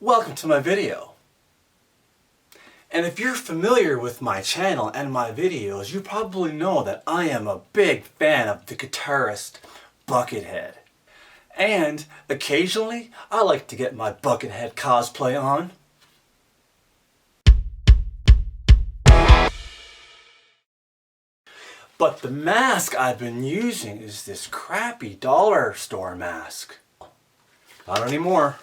Welcome to my video. And if you're familiar with my channel and my videos, you probably know that I am a big fan of the guitarist Buckethead. And occasionally, I like to get my Buckethead cosplay on. But the mask I've been using is this crappy dollar store mask. Not anymore.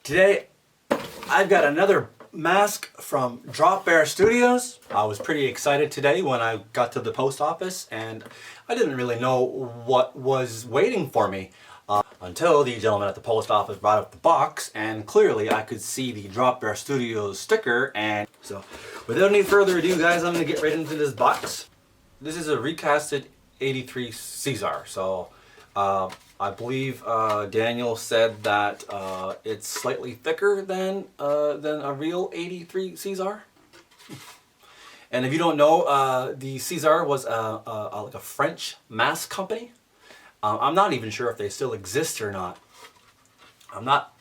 Today, I've got another mask from Drop Bear Studios. I was pretty excited today when I got to the post office and I didn't really know what was waiting for me until the gentleman at the post office brought up the box, and clearly I could see the Drop Bear Studios sticker. And so without any further ado, guys, I'm going to get right into this box. This is a recasted 83 Cesar. So I believe Daniel said that it's slightly thicker than a real 83 Cesar. And if you don't know, the Cesar was like a French mask company. I'm not even sure if they still exist or not. I'm not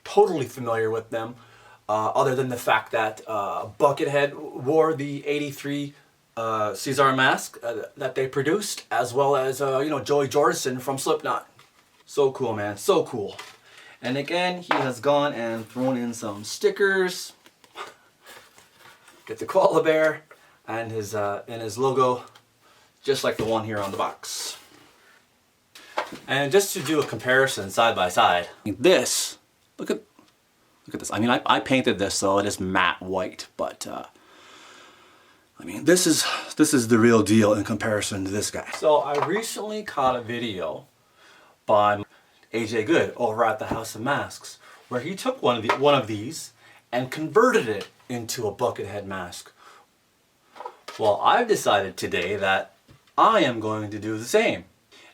totally familiar with them, other than the fact that Buckethead wore the 83 Cesar Mask that they produced, as well as Joey Jordison from Slipknot. So cool, man, so cool. And again, he has gone and thrown in some stickers. Get the koala bear and his logo, just like the one here on the box. And just to do a comparison side by side, this, look at this. I mean, I painted this so it is matte white, but I mean, this is the real deal in comparison to this guy. So I recently caught a video by AJ Good over at the House of Masks, where he took one of these and converted it into a Buckethead mask. Well, I've decided today that I am going to do the same.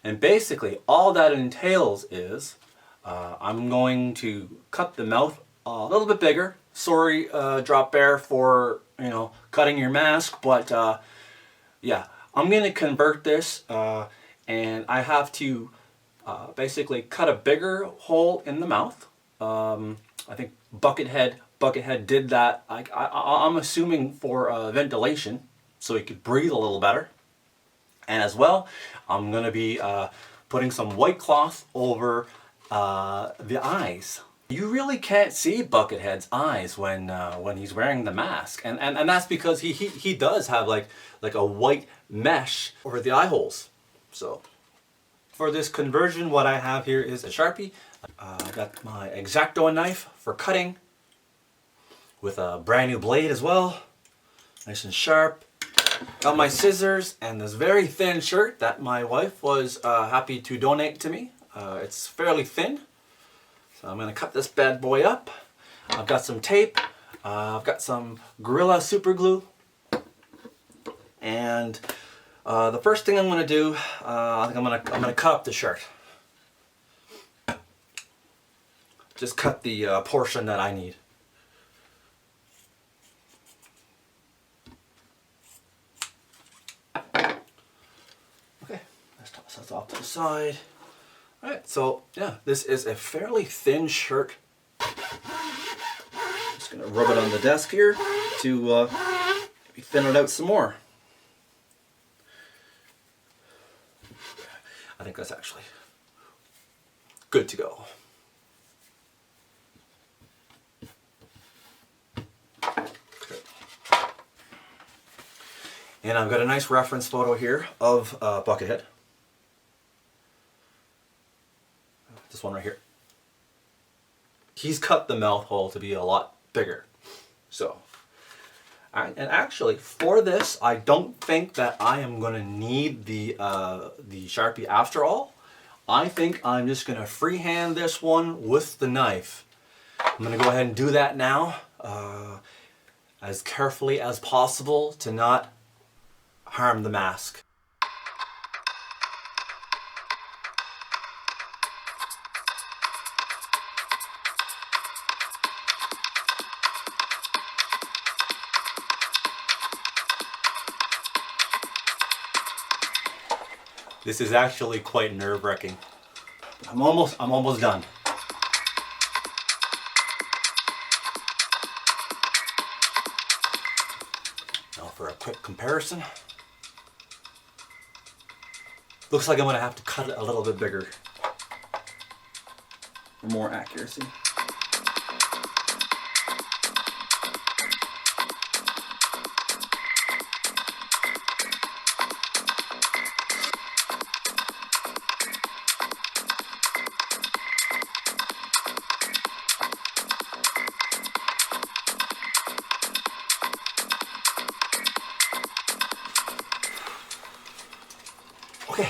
And basically, all that entails is I'm going to cut the mouth a little bit bigger. Sorry, Drop Bear, for cutting your mask, but yeah, I'm gonna convert this, and I have to basically cut a bigger hole in the mouth. I think Buckethead did that. I'm assuming for ventilation, so he could breathe a little better. And as well, I'm gonna be putting some white cloth over the eyes. You really can't see Buckethead's eyes when he's wearing the mask, and that's because he does have like a white mesh over the eye holes. So for this conversion, what I have here is a Sharpie. I got my X-Acto knife for cutting, with a brand new blade as well, nice and sharp. Got my scissors and this very thin shirt that my wife was happy to donate to me. It's fairly thin. So I'm going to cut this bad boy up. I've got some tape. I've got some Gorilla Super Glue. And the first thing I'm going to do, I think I'm going to cut up the shirt. Just cut the portion that I need. Okay, let's toss this off to the side. Alright, so yeah, this is a fairly thin shirt. Just gonna rub it on the desk here to maybe thin it out some more. I think that's actually good to go. Okay. And I've got a nice reference photo here of Buckethead. This one right here. He's cut the mouth hole to be a lot bigger. So, and actually for this, I don't think that I am going to need the Sharpie after all. I think I'm just going to freehand this one with the knife. I'm going to go ahead and do that now, as carefully as possible to not harm the mask. This is actually quite nerve-wracking. I'm almost done. for a quick comparison. Looks like I'm gonna have to cut it a little bit bigger for more accuracy. Okay,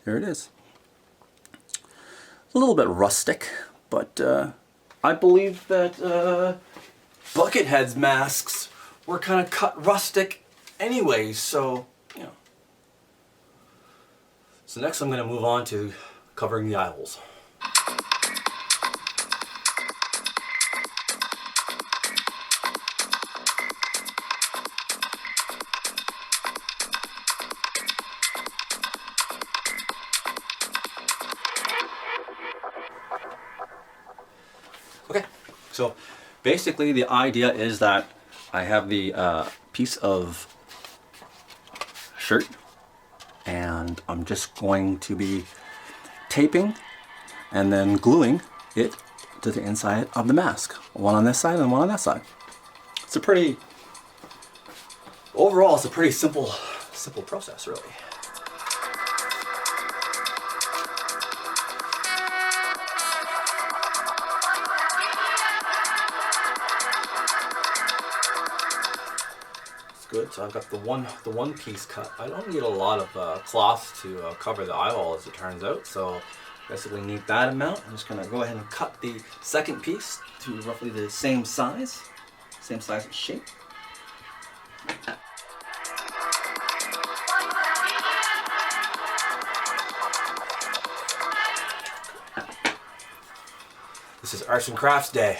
there it is. A little bit rustic, but I believe that Buckethead's masks were kind of cut rustic anyways, so, you know. So next I'm going to move on to covering the eye holes. Okay, so basically the idea is that I have the piece of shirt and I'm just going to be taping and then gluing it to the inside of the mask. One on this side and one on that side. It's a pretty, overall it's a pretty simple process really. Good. So I've got the one piece cut. I don't need a lot of cloth to cover the eyeball as it turns out, so basically need that amount. I'm just going to go ahead and cut the second piece to roughly the same size and shape. This is Arts and Crafts Day.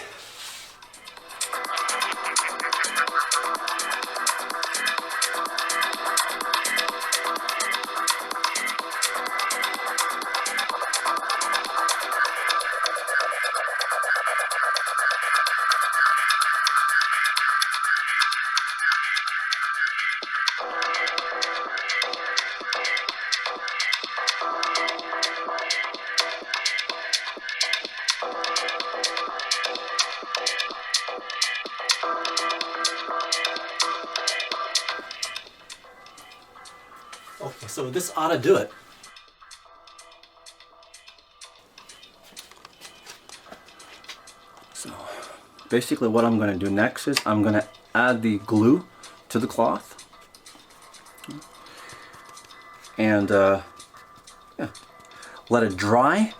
Okay, so this ought to do it. So basically what I'm going to do next is I'm going to add the glue to the cloth and yeah, let it dry.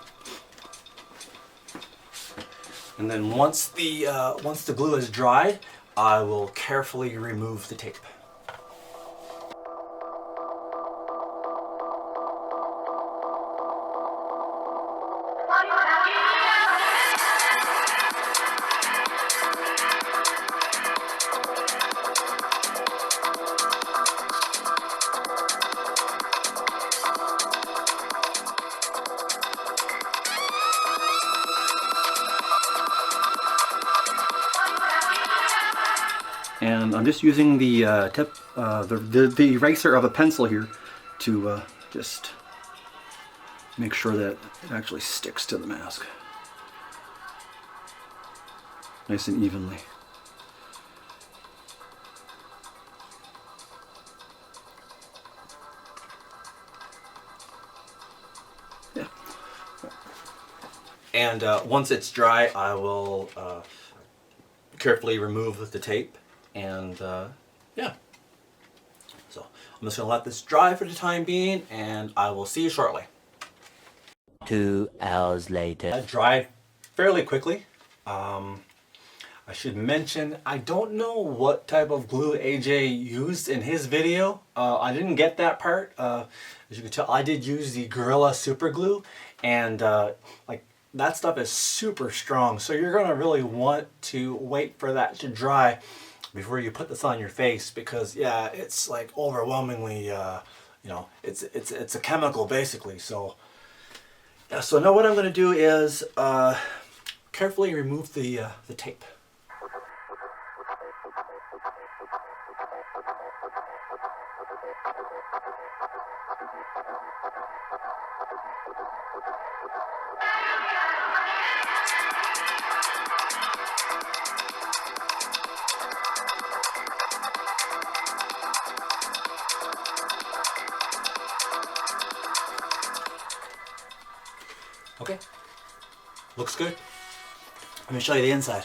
And then once the glue is dried, I will carefully remove the tape. And I'm just using the the eraser of a pencil here to just make sure that it actually sticks to the mask nice and evenly. Yeah. And once it's dry, I will carefully remove the tape. And yeah, so I'm just gonna let this dry for the time being, and I will see you shortly. 2 hours later. It dried fairly quickly. I should mention, I don't know what type of glue AJ used in his video. I didn't get that part. As you can tell, I did use the Gorilla Super Glue, and like that stuff is super strong. So you're gonna really want to wait for that to dry before you put this on your face, because yeah, it's like overwhelmingly, you know, it's a chemical basically. So yeah, so now what I'm going to do is carefully remove the tape. Okay. Looks good. Let me show you the inside.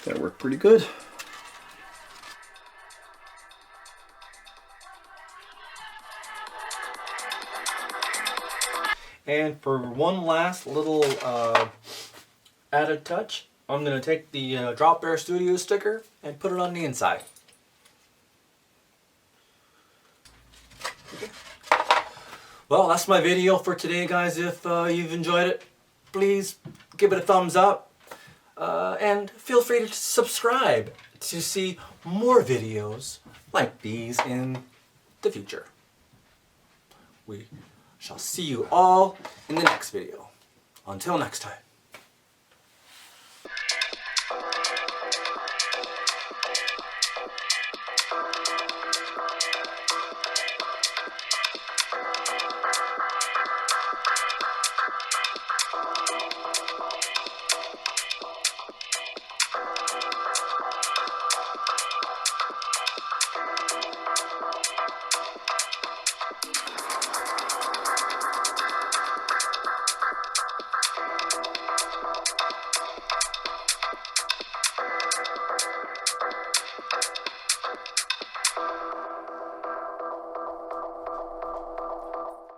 That worked pretty good. And for one last little added touch, I'm going to take the Drop Bear Studio sticker and put it on the inside. Okay. Well, that's my video for today, guys. If you've enjoyed it, please give it a thumbs up. And feel free to subscribe to see more videos like these in the future. We shall see you all in the next video. Until next time.